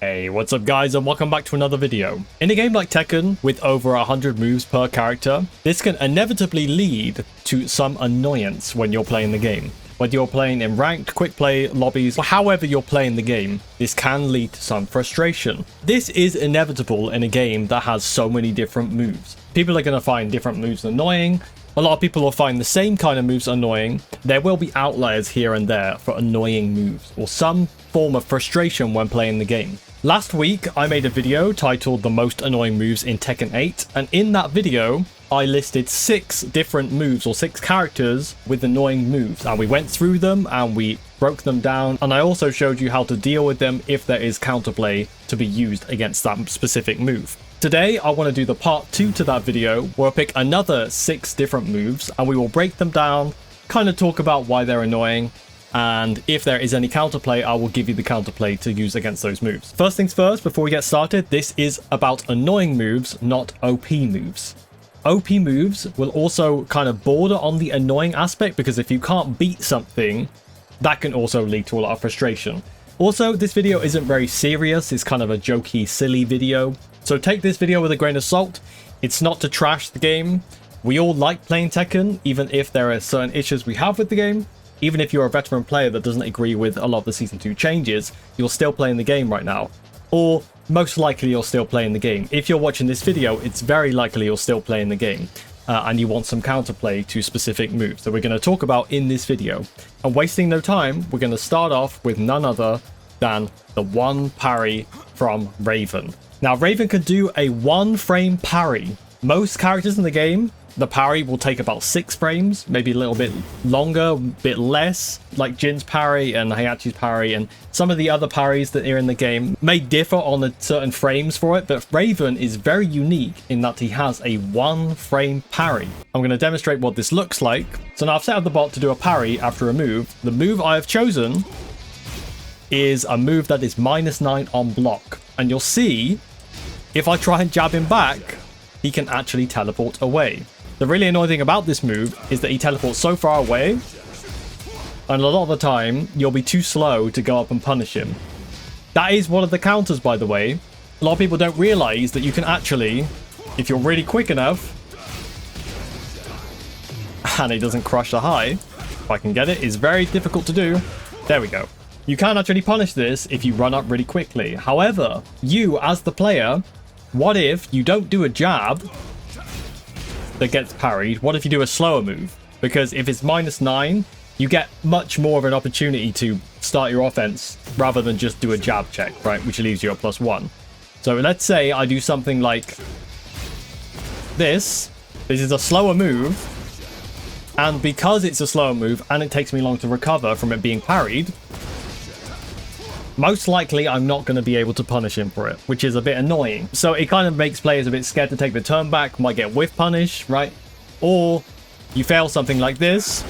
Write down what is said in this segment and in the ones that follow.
Hey, what's up guys, and welcome back to another video. In a game like Tekken, with over 100 moves per character, this can inevitably lead to some annoyance when you're playing the game. Whether you're playing in ranked, quick play, lobbies, or however you're playing the game, this can lead to some frustration. This is inevitable in a game that has so many different moves. People are going to find different moves annoying. A lot of people will find the same kind of moves annoying. There will be outliers here and there for annoying moves, or some form of frustration when playing the game. Last week, I made a video titled The Most Annoying Moves in Tekken 8, and in that video, I listed 6 different moves or 6 characters with annoying moves, and we went through them and we broke them down, and I also showed you how to deal with them if there is counterplay to be used against that specific move. Today, I want to do the part 2 to that video, where I'll pick another 6 different moves, and we will break them down, kind of talk about why they're annoying, and if there is any counterplay, I will give you the counterplay to use against those moves. First things first, before we get started, this is about annoying moves, not OP moves. OP moves will also kind of border on the annoying aspect, because if you can't beat something, that can also lead to a lot of frustration. Also, this video isn't very serious, it's kind of a jokey, silly video. So take this video with a grain of salt. It's not to trash the game. We all like playing Tekken, even if there are certain issues we have with the game. Even if you're a veteran player that doesn't agree with a lot of the Season 2 changes, you're still playing the game right now. Or most likely you're still playing the game. If you're watching this video, it's very likely you're still playing the game. And you want some counterplay to specific moves that we're going to talk about in this video. And wasting no time, we're going to start off with none other than the one parry from Raven. Now, Raven can do a 1-frame parry. Most characters in the game, the parry will take about 6 frames, maybe a little bit longer, a bit less, like Jin's parry and Hayachi's parry, and some of the other parries that are in the game may differ on the certain frames for it, but Raven is very unique in that he has a 1-frame parry. I'm going to demonstrate what this looks like. So now I've set up the bot to do a parry after a move. The move I have chosen is a move that is -9 on block, and you'll see if I try and jab him back, he can actually teleport away. The really annoying thing about this move is that he teleports so far away, and a lot of the time, you'll be too slow to go up and punish him. That is one of the counters, by the way. A lot of people don't realize that you can actually, if you're really quick enough, and it doesn't crush the high, if I can get it, it's very difficult to do. There we go. You can actually punish this if you run up really quickly. However, you, as the player, what if you don't do a jab that gets parried? What if you do a slower move? Because if it's -9, you get much more of an opportunity to start your offense rather than just do a jab check, right? Which leaves you at +1. So let's say I do something like this. This is a slower move. And because it's a slower move and it takes me long to recover from it being parried, most likely I'm not going to be able to punish him for it, which is a bit annoying. So it kind of makes players a bit scared to take the turn back, might get whiff punish, right? Or you fail something like this,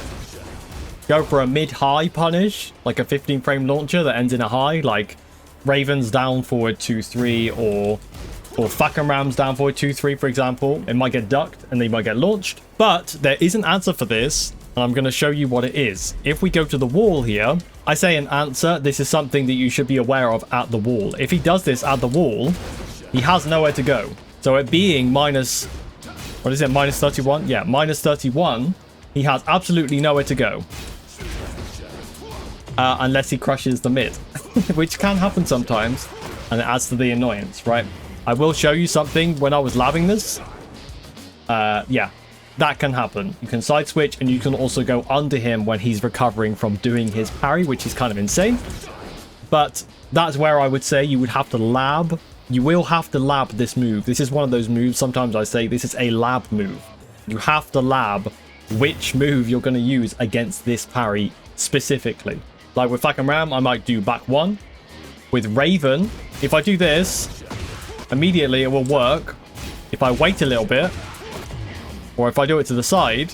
go for a mid-high punish, like a 15-frame launcher that ends in a high, like Raven's down forward 2-3, or Fucking Ram's down forward 2-3, for example. It might get ducked and they might get launched. But there is an answer for this, and I'm going to show you what it is. If we go to the wall here, I say an answer, this is something that you should be aware of at the wall. If he does this at the wall, he has nowhere to go. So it being -31? Yeah, -31, he has absolutely nowhere to go. Unless he crushes the mid, which can happen sometimes, and it adds to the annoyance, right? I will show you something when I was labbing this. Yeah. That can happen. You can side switch, and you can also go under him when he's recovering from doing his parry, which is kind of insane. But that's where I would say you would have to lab. You will have to lab this move. This is one of those moves. Sometimes I say this is a lab move. You have to lab which move you're going to use against this parry specifically. Like with Fucking Ram, I might do back 1. With Raven, if I do this, immediately it will work. If I wait a little bit, or if I do it to the side,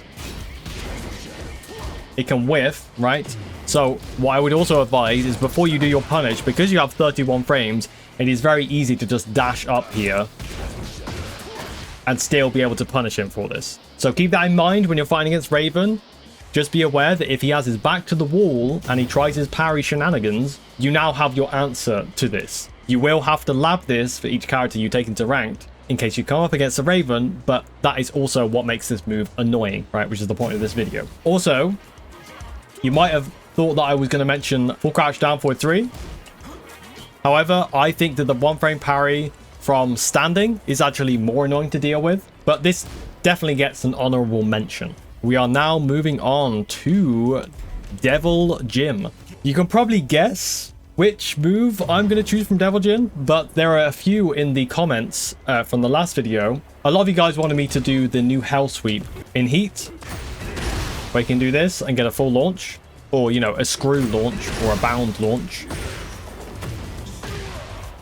it can whiff, right? So what I would also advise is before you do your punish, because you have 31 frames, it is very easy to just dash up here and still be able to punish him for this. So keep that in mind when you're fighting against Raven. Just be aware that if he has his back to the wall and he tries his parry shenanigans, you now have your answer to this. You will have to lab this for each character you take into ranked in case you come up against a Raven, but that is also what makes this move annoying, right? Which is the point of this video. Also, you might have thought that I was going to mention full crouch down forward 3. However, I think that the 1-frame parry from standing is actually more annoying to deal with, but this definitely gets an honorable mention. We are now moving on to Devil Jim. You can probably guess which move I'm going to choose from Devil Jin, but there are a few in the comments from the last video. A lot of you guys wanted me to do the new Hell Sweep in Heat, where you can do this and get a full launch, or, you know, a screw launch or a bound launch.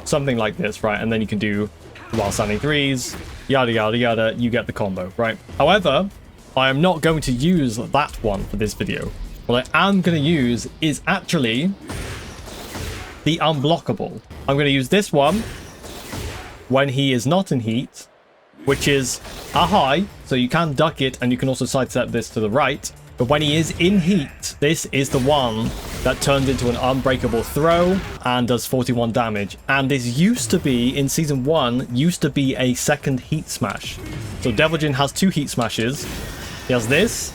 Something like this, right? And then you can do while standing 3s, yada, yada, yada. You get the combo, right? However, I am not going to use that one for this video. What I am going to use is actually the Unblockable. I'm going to use this one when he is not in Heat, which is a high, so you can duck it and you can also sidestep this to the right. But when he is in Heat, this is the one that turns into an Unbreakable throw and does 41 damage. And this used to be, in Season 1, used to be a second Heat Smash. So Devil Jin has 2 Heat Smashes. He has this,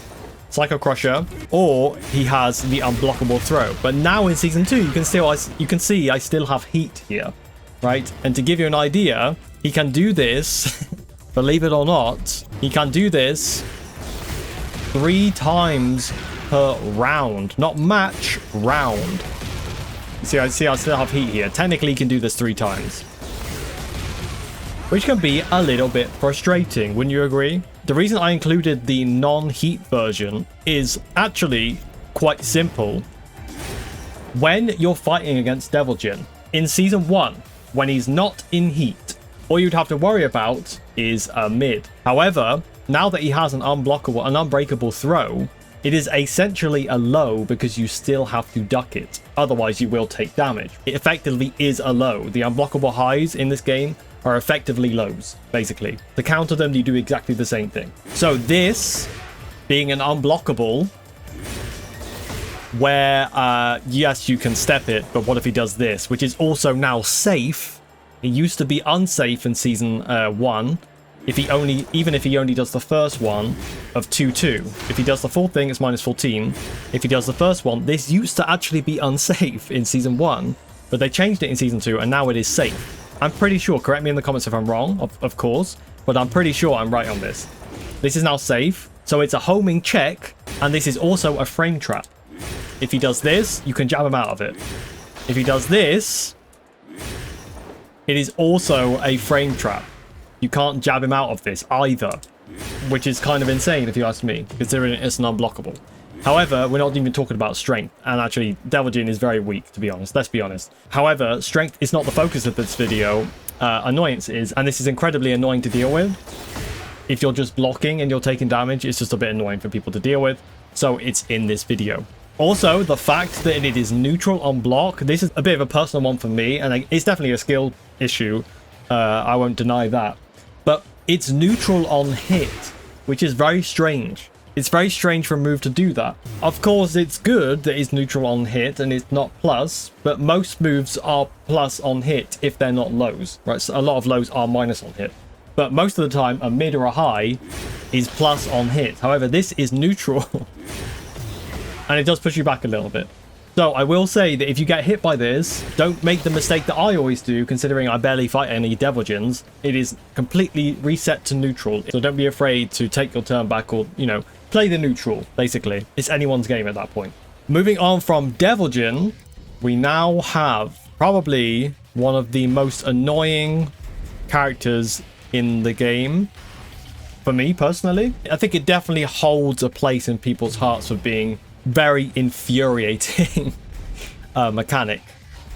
Psycho Crusher, or he has the Unblockable throw. But now in Season 2, you can see I still have Heat here, right? And to give you an idea, he can do this, believe it or not, he can do this 3 times per round, not match, round. See, I still have Heat here. Technically, he can do this 3 times, which can be a little bit frustrating, wouldn't you agree? The reason I included the non-Heat version is actually quite simple. When you're fighting against Devil Jin in Season 1, when he's not in Heat, all you'd have to worry about is a mid. However, now that he has an unbreakable throw, it is essentially a low because you still have to duck it. Otherwise, you will take damage. It effectively is a low. The unblockable highs in this game are effectively lows, basically. To counter them, you do exactly the same thing. So this being an unblockable, where, yes, you can step it, but what if he does this, which is also now safe? It used to be unsafe in Season 1. Even if he only does the first one of 2-2. If he does the full thing, it's minus 14. If he does the first one, this used to actually be unsafe in Season 1, but they changed it in Season 2, and now it is safe. I'm pretty sure, correct me in the comments if I'm wrong, of course, but I'm pretty sure I'm right on this. This is now safe, so it's a homing check, and this is also a frame trap. If he does this, you can jab him out of it. If he does this, it is also a frame trap. You can't jab him out of this either, which is kind of insane if you ask me, considering it's an unblockable. However, we're not even talking about strength, and actually Devil Jin is very weak, to be honest. Let's be honest. However, strength is not the focus of this video. Annoyance is, and this is incredibly annoying to deal with. If you're just blocking and you're taking damage, it's just a bit annoying for people to deal with, so it's in this video. Also, the fact that it is neutral on block, this is a bit of a personal one for me, and it's definitely a skill issue. I won't deny that. But it's neutral on hit, which is very strange. It's very strange for a move to do that. Of course, it's good that it's neutral on hit and it's not plus, but most moves are plus on hit if they're not lows, right? So a lot of lows are minus on hit. But most of the time, a mid or a high is plus on hit. However, this is neutral. And it does push you back a little bit. So I will say that if you get hit by this, don't make the mistake that I always do, considering I barely fight any Devil Jins. It is completely reset to neutral. So don't be afraid to take your turn back or, you know, play the neutral, basically. It's anyone's game at that point. Moving on from Devil Jin, we now have probably one of the most annoying characters in the game. For me, personally, I think it definitely holds a place in people's hearts for being very infuriating mechanic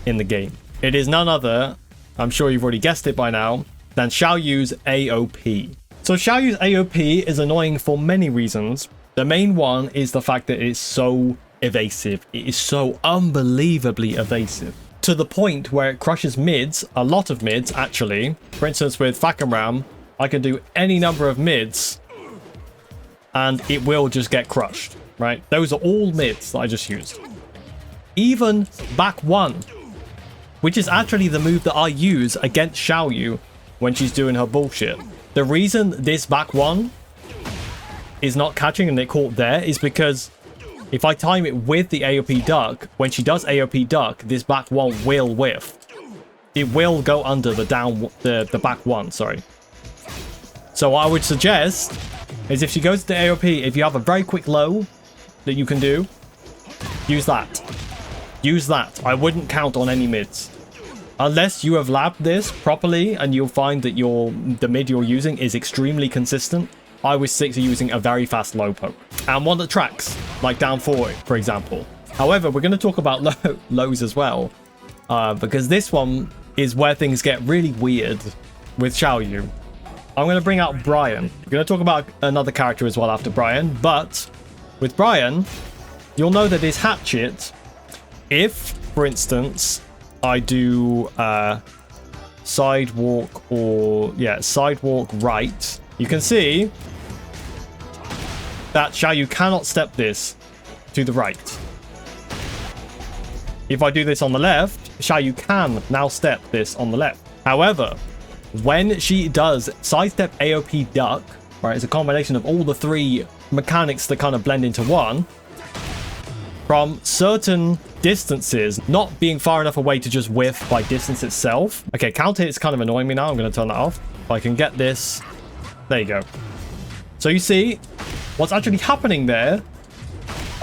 in the game. It is none other, I'm sure you've already guessed it by now, than Xiaoyu's AOP. So Xiaoyu's AOP is annoying for many reasons. The main one is the fact that it is so evasive. It is so unbelievably evasive, to the point where it crushes mids, a lot of mids actually. For instance, with Fakam, I can do any number of mids and it will just get crushed. right? Those are all mids that I just used. Even back one, which is actually the move that I use against Xiaoyu when she's doing her bullshit. The reason this back one is not catching and it caught there is because if I time it with the AOP duck, when she does AOP duck, this back one will whiff. It will go under the back one, sorry. So what I would suggest is if she goes to the AOP, if you have a very quick low that you can do, use that. Use that. I wouldn't count on any mids. Unless you have labbed this properly and you'll find that the mid you're using is extremely consistent, I would stick to using a very fast low poke. And one that tracks, like down forward, for example. However, we're going to talk about lows as well. Because this one is where things get really weird with Xiaoyu. I'm going to bring out Brian. We're going to talk about another character as well after Brian. But with Brian, you'll know that his hatchet, if, for instance, I do sidewalk right, you can see that Xiaoyu cannot step this to the right. If I do this on the left, Xiaoyu can now step this on the left. However, when she does sidestep AOP duck, right, it's a combination of all the three mechanics that kind of blend into one. From certain distances, not being far enough away to just whiff by distance itself. Okay, counter hit's kind of annoying me now. I'm going to turn that off. If I can get this. There you go. So you see, what's actually happening there,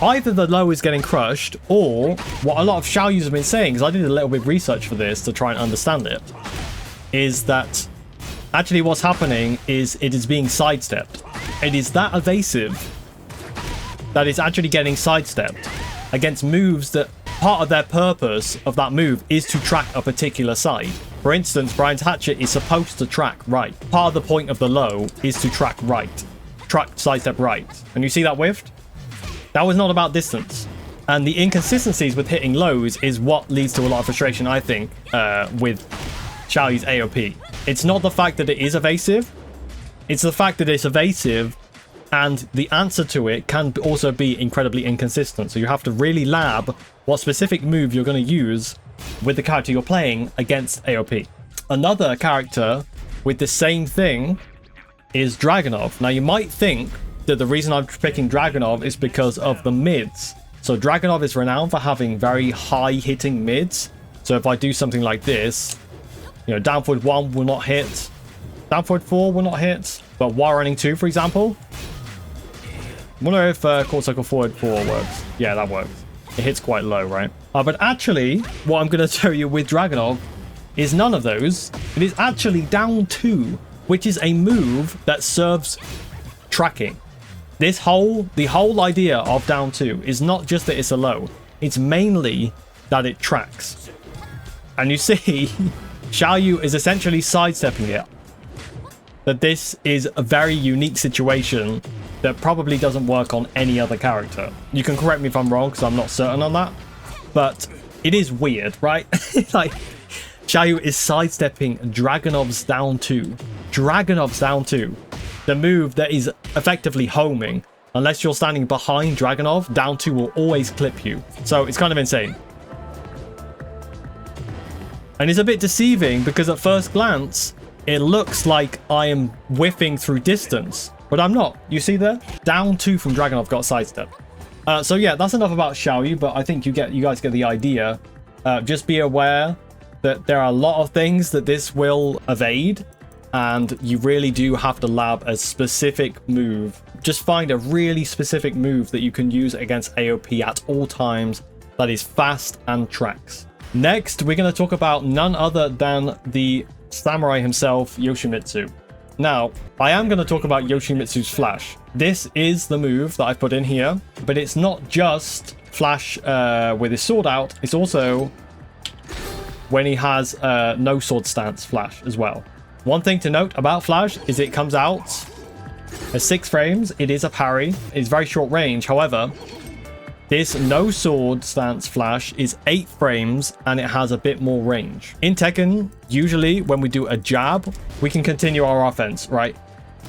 either the low is getting crushed, or what a lot of Xiaoyus have been saying, because I did a little bit of research for this to try and understand it, is that actually what's happening is it is being sidestepped. It is that evasive that it's actually getting sidestepped against moves that part of their purpose of that move is to track a particular side. For instance, Brian's hatchet is supposed to track right. Part of the point of the low is to track right. Track sidestep right. And you see that whiffed? That was not about distance. And the inconsistencies with hitting lows is what leads to a lot of frustration, I think, with Xiaoyu's AOP. It's not the fact that it is evasive. It's the fact that it's evasive and the answer to it can also be incredibly inconsistent. So you have to really lab what specific move you're going to use with the character you're playing against AOP. Another character with the same thing is Dragunov. Now you might think that the reason I'm picking Dragunov is because of the mids. So Dragunov is renowned for having very high hitting mids. So if I do something like this, you know, down forward 1 will not hit, down forward 4 will not hit, but while running 2, for example, I wonder if quarter circle forward 4 works. Yeah, that works. It hits quite low, right? But actually, what I'm going to show you with Dragunov is none of those. It is actually down 2, which is a move that serves tracking. The whole idea of down 2 is not just that it's a low. It's mainly that it tracks. And you see, Xiaoyu is essentially sidestepping it. That this is a very unique situation that probably doesn't work on any other character. You can correct me if I'm wrong, because I'm not certain on that. But it is weird, right? Like, Xiaoyu is sidestepping Dragunov's down 2. Dragunov's down 2. The move that is effectively homing. Unless you're standing behind Dragunov, down 2 will always clip you. So it's kind of insane. And it's a bit deceiving because at first glance, it looks like I am whiffing through distance. But I'm not. You see there? Down 2 from Dragunov got sidestepped. So yeah, that's enough about Xiaoyu, but I think you guys get the idea. Just be aware that there are a lot of things that this will evade, and you really do have to lab a specific move. Just find a really specific move that you can use against AOP at all times that is fast and tracks. Next, we're going to talk about none other than the samurai himself, Yoshimitsu. Now, I am going to talk about Yoshimitsu's flash. This is the move that I've put in here, but it's not just flash with his sword out. It's also when he has no sword stance flash as well. One thing to note about flash is it comes out at 6 frames. It is a parry. It's very short range. However, this no sword stance flash is 8 frames and it has a bit more range. In Tekken, usually when we do a jab, we can continue our offense, right?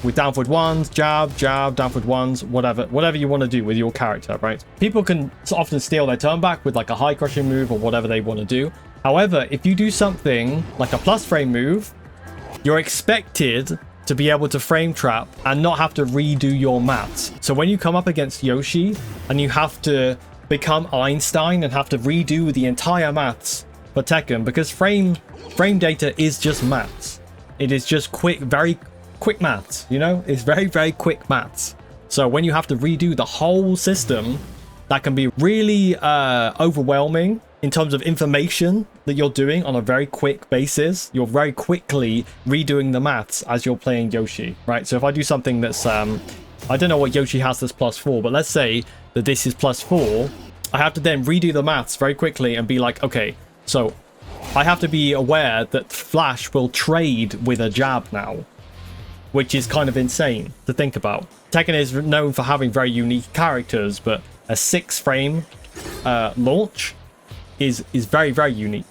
with down forward ones, jab, jab, down forward ones, whatever you want to do with your character, right? People can often steal their turn back with like a high crushing move or whatever they want to do. However, if you do something like a plus frame move, you're expected to be able to frame trap and not have to redo your mats. So when you come up against Yoshi and you have to become Einstein and have to redo the entire maths for Tekken, because frame data is just maths. It is just very quick maths, you know? It's very quick maths. So when you have to redo the whole system, that can be really overwhelming in terms of information that you're doing on a very quick basis. You're very quickly redoing the maths as you're playing Yoshi, right? So if I do something that's, I don't know what Yoshi has that's +4, but let's say that this is +4, I have to then redo the maths very quickly and be like, okay, so I have to be aware that Flash will trade with a jab now, which is kind of insane to think about. Tekken is known for having very unique characters, but a 6-frame launch is very unique.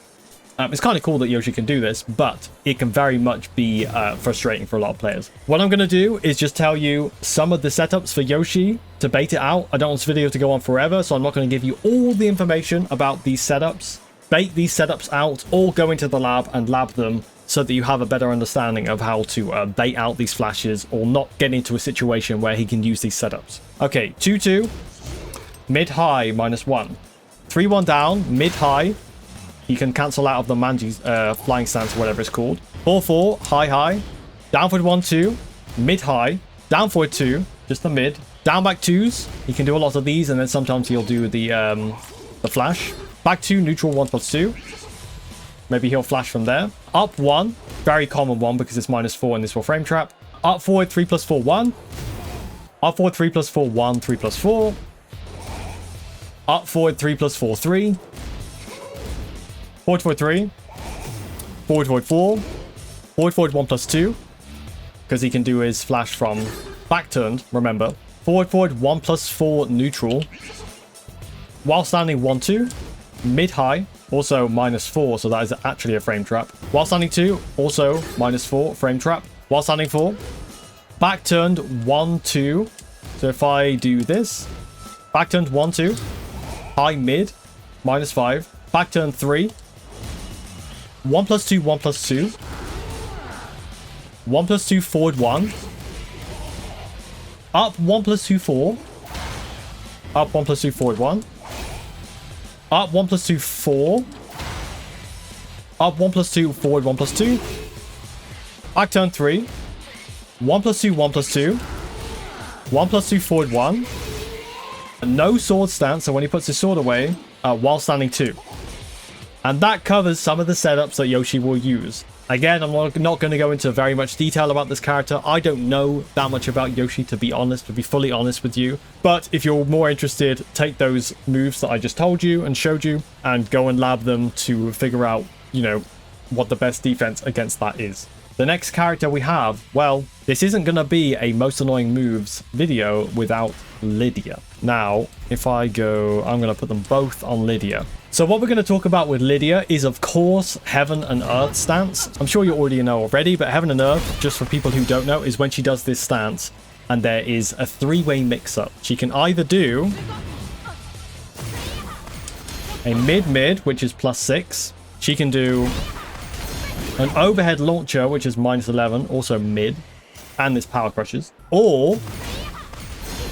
It's kind of cool that Yoshi can do this, but it can very much be frustrating for a lot of players. What I'm going to do is just tell you some of the setups for Yoshi to bait it out. I don't want this video to go on forever, so I'm not going to give you all the information about these setups. Bait these setups out, or go into the lab and lab them so that you have a better understanding of how to bait out these flashes or not get into a situation where he can use these setups. Okay, 2-2, mid-high, -1. 3-1 down, mid-high. He can cancel out of the Manji's flying stance, whatever it's called. 4-4, high-high. Down forward 1-2, mid-high. Down forward 2, just the mid. Down back 2s. He can do a lot of these, and then sometimes he'll do the flash. Back 2, neutral 1+2. Maybe he'll flash from there. Up 1, very common one because it's -4 and this will frame trap. Up forward 3+4, 1. Up forward 3+4, 1, 3+4. Up forward 3+4, 3. Forward 3. Forward 4. Forward 1+2. Because he can do his flash from back turned, remember. Forward 1+4 neutral. While standing 1-2. Mid-high, also -4, so that is actually a frame trap. While standing 2, also -4, frame trap. While standing 4, back turned 1-2. So if I do this, back turned 1-2, high mid, -5, back turn 3, 1+2, 1+2, 1+2 forward 1, up 1+2 4, up 1+2 forward 1. Up 1+2 4. Up 1+2 forward 1+2. Back turn 3. 1+2 1+2. 1+2 forward 1. No sword stance, so when he puts his sword away, while standing 2. And that covers some of the setups that Yoshi will use. Again, I'm not going to go into very much detail about this character. I don't know that much about Yoshi, to be honest, to be fully honest with you. But if you're more interested, take those moves that I just told you and showed you and go and lab them to figure out, you know, what the best defense against that is. The next character we have, well, this isn't going to be a most annoying moves video without Lidia. Now, if I go, I'm going to put them both on Lidia. So what we're going to talk about with Lidia is, of course, Heaven and Earth stance. I'm sure you already know already, but Heaven and Earth, just for people who don't know, is when she does this stance and there is a 3-way mix-up. She can either do a mid-mid, which is +6. She can do an overhead launcher, which is -11, also mid, and this power crushes. Or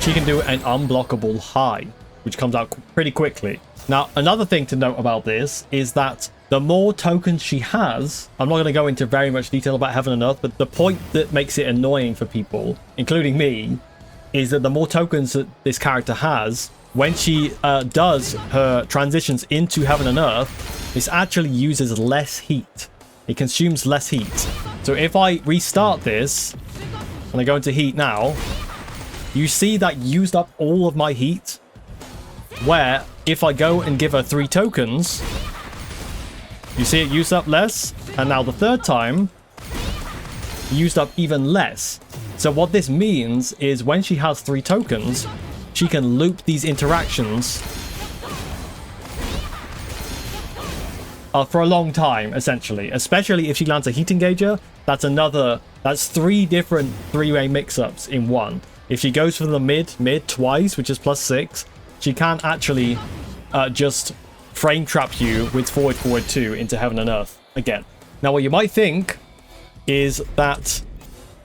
she can do an unblockable high, which comes out pretty quickly. Now, another thing to note about this is that the more tokens she has, I'm not going to go into very much detail about Heaven and Earth, but the point that makes it annoying for people, including me, is that the more tokens that this character has, when she does her transitions into Heaven and Earth, this actually uses less heat. It consumes less heat. So if I restart this, and I go into heat now, you see that used up all of my heat, where if I go and give her 3 tokens, you see it used up less, and now the third time, used up even less. So what this means is when she has 3 tokens, she can loop these interactions for a long time, essentially. Especially if she lands a heat engager, that's 3 different 3-way mix-ups in one. If she goes for the mid twice, which is +6, she can actually just frame trap you with forward 2 into heaven and earth again. Now, what you might think is that,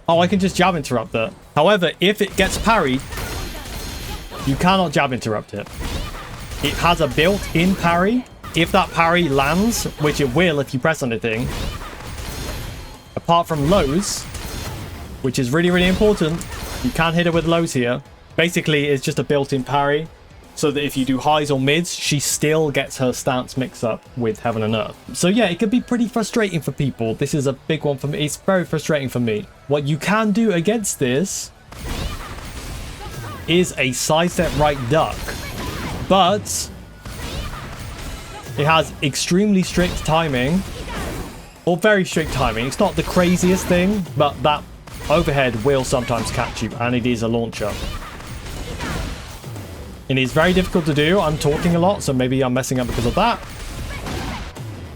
oh, I can just jab interrupt that. However, if it gets parried, you cannot jab interrupt it. It has a built-in parry. If that parry lands, which it will if you press anything, apart from lows, which is really, really important, you can't hit it with lows here. Basically, it's just a built-in parry, so that if you do highs or mids, she still gets her stance mixed up with heaven and earth. So yeah, it can be pretty frustrating for people. This is a big one for me. It's very frustrating for me. What you can do against this is a sidestep right duck, but it has extremely strict timing, or very strict timing. It's not the craziest thing, but that overhead will sometimes catch you, and it is a launcher. It is very difficult to do. I'm talking a lot, so maybe I'm messing up because of that.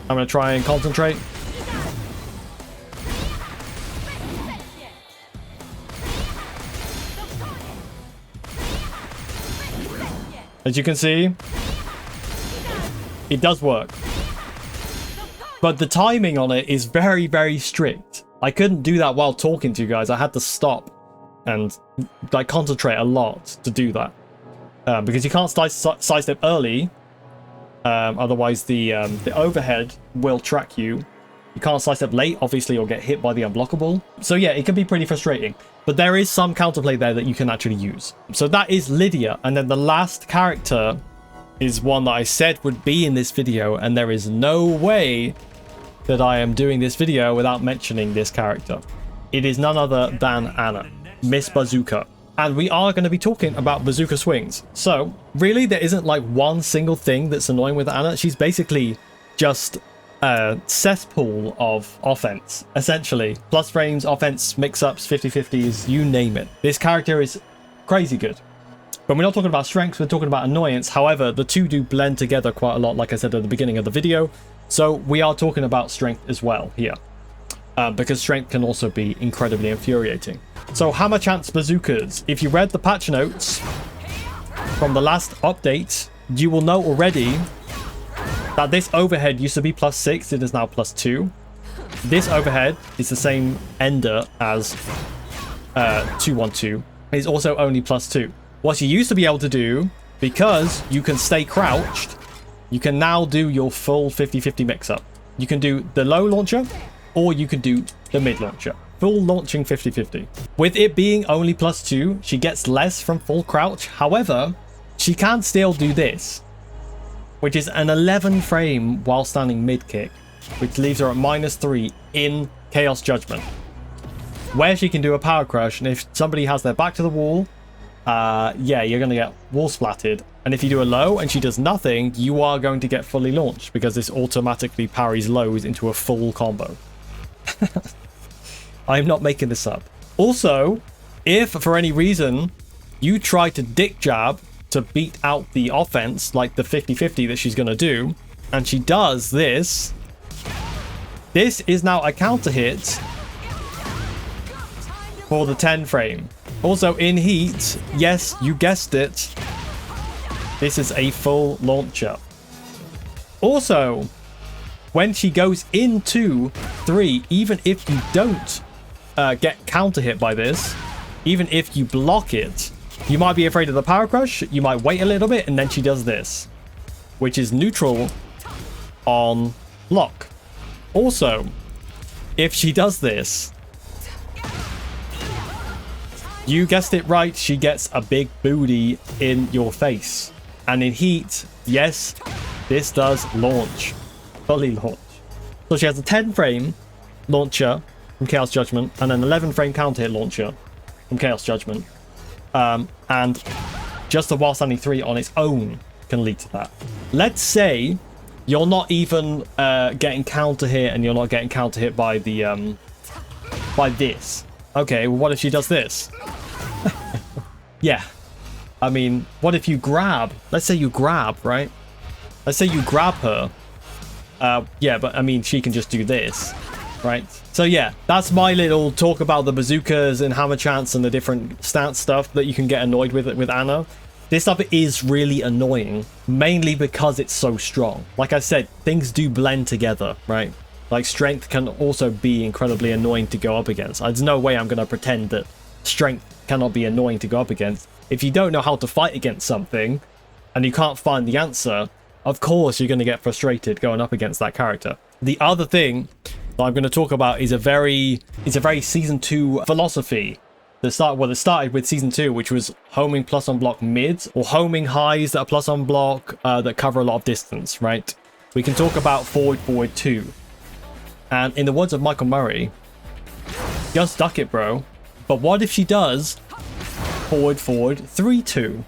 I'm going to try and concentrate. As you can see, it does work. But the timing on it is very, very strict. I couldn't do that while talking to you guys. I had to stop and like concentrate a lot to do that. Because you can't sidestep early, otherwise the overhead will track you. You can't sidestep late, obviously you'll get hit by the unblockable. So yeah, it can be pretty frustrating. But there is some counterplay there that you can actually use. So that is Lidia, and then the last character is one that I said would be in this video, and there is no way that I am doing this video without mentioning this character. It is none other than Anna, Miss Bazooka. And we are going to be talking about Bazooka swings. So, really, there isn't like one single thing that's annoying with Anna. She's basically just a cesspool of offense, essentially. Plus frames, offense, mix-ups, 50-50s, you name it. This character is crazy good. But we're not talking about strength, we're talking about annoyance. However, the two do blend together quite a lot, like I said at the beginning of the video. So, we are talking about strength as well here. Because strength can also be incredibly infuriating. So hammer chance bazookas. If you read the patch notes from the last update, you will know already that this overhead used to be +6, it is now +2. This overhead is the same ender as 212. It's also only +2. What you used to be able to do, because you can stay crouched, you can now do your full 50-50 mix-up. You can do the low launcher, or you could do the mid launcher. Full launching 50-50. With it being only +2, she gets less from full crouch. However, she can still do this, which is an 11 frame while standing mid kick, which leaves her at -3 in Chaos Judgment, where she can do a power crush. And if somebody has their back to the wall, yeah, you're going to get wall splatted. And if you do a low and she does nothing, you are going to get fully launched, because this automatically parries lows into a full combo. I'm not making this up. Also, if for any reason you try to dick jab to beat out the offense, like the 50-50 that she's going to do, and she does this, this is now a counter hit for the 10 frame. Also in heat, yes, you guessed it, this is a full launcher. Also, when she goes into 3, even if you don't get counter hit by this, even if you block it, you might be afraid of the power crush, you might wait a little bit, and then she does this, which is neutral on block. Also, if she does this, you guessed it right, she gets a big booty in your face. And in heat, yes, this does launch. Fully launch. So she has a 10 frame launcher from Chaos Judgment, and an 11 frame counter hit launcher from Chaos Judgment. And just the while standing 3 on its own can lead to that. Let's say you're not even getting counter hit, and you're not getting counter hit by the by this. Okay, well, what if she does this? Yeah. I mean, what if you grab? Let's say you grab, right? Let's say you grab her, Yeah, but I mean, she can just do this, right? So yeah, that's my little talk about the bazookas and hammer chants and the different stance stuff that you can get annoyed with Ana. This stuff is really annoying, mainly because it's so strong. Like I said, things do blend together, right? Like strength can also be incredibly annoying to go up against. There's no way I'm going to pretend that strength cannot be annoying to go up against. If you don't know how to fight against something and you can't find the answer, of course you're going to get frustrated going up against that character. The other thing that I'm going to talk about is a very season 2 philosophy. It started with season 2, which was homing plus on block mids, or homing highs that are plus on block that cover a lot of distance, right? We can talk about forward too. And in the words of Michael Murray, just duck it, bro. But what if she does forward 3-2,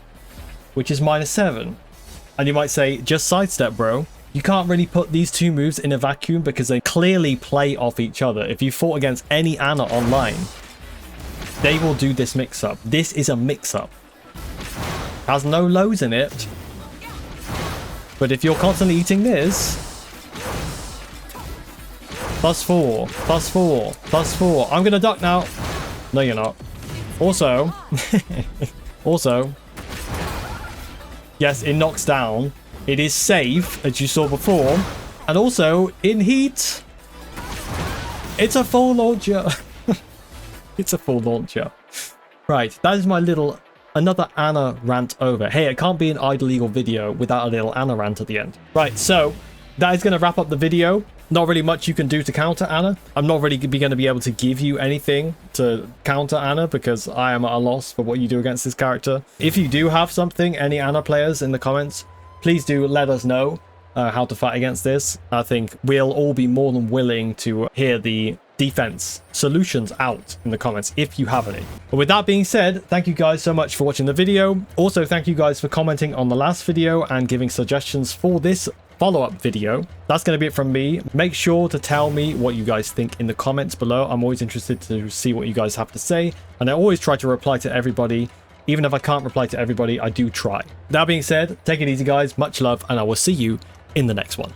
which is -7? And you might say, just sidestep, bro. You can't really put these two moves in a vacuum because they clearly play off each other. If you fought against any Ana online, they will do this mix-up. This is a mix-up. Has no lows in it. But if you're constantly eating this... +4, +4, +4. I'm gonna duck now. No, you're not. Also... also... yes, it knocks down. It is safe, as you saw before. And also, in heat... it's a full launcher. It's a full launcher. Right, that is my little... another Ana rant over. Hey, it can't be an idle eagle video without a little Ana rant at the end. Right, so that is going to wrap up the video. Not really much you can do to counter Ana. I'm not really going to be able to give you anything to counter Ana because I am at a loss for what you do against this character. If you do have something, any Ana players in the comments, please do let us know how to fight against this. I think we'll all be more than willing to hear the defense solutions out in the comments if you have any. But with that being said, thank you guys so much for watching the video. Also, thank you guys for commenting on the last video and giving suggestions for this follow-up video. That's going to be it from me. Make sure to tell me what you guys think in the comments below. I'm always interested to see what you guys have to say, and I always try to reply to everybody. Even if I can't reply to everybody, I do try. That being said, take it easy guys, much love, and I will see you in the next one.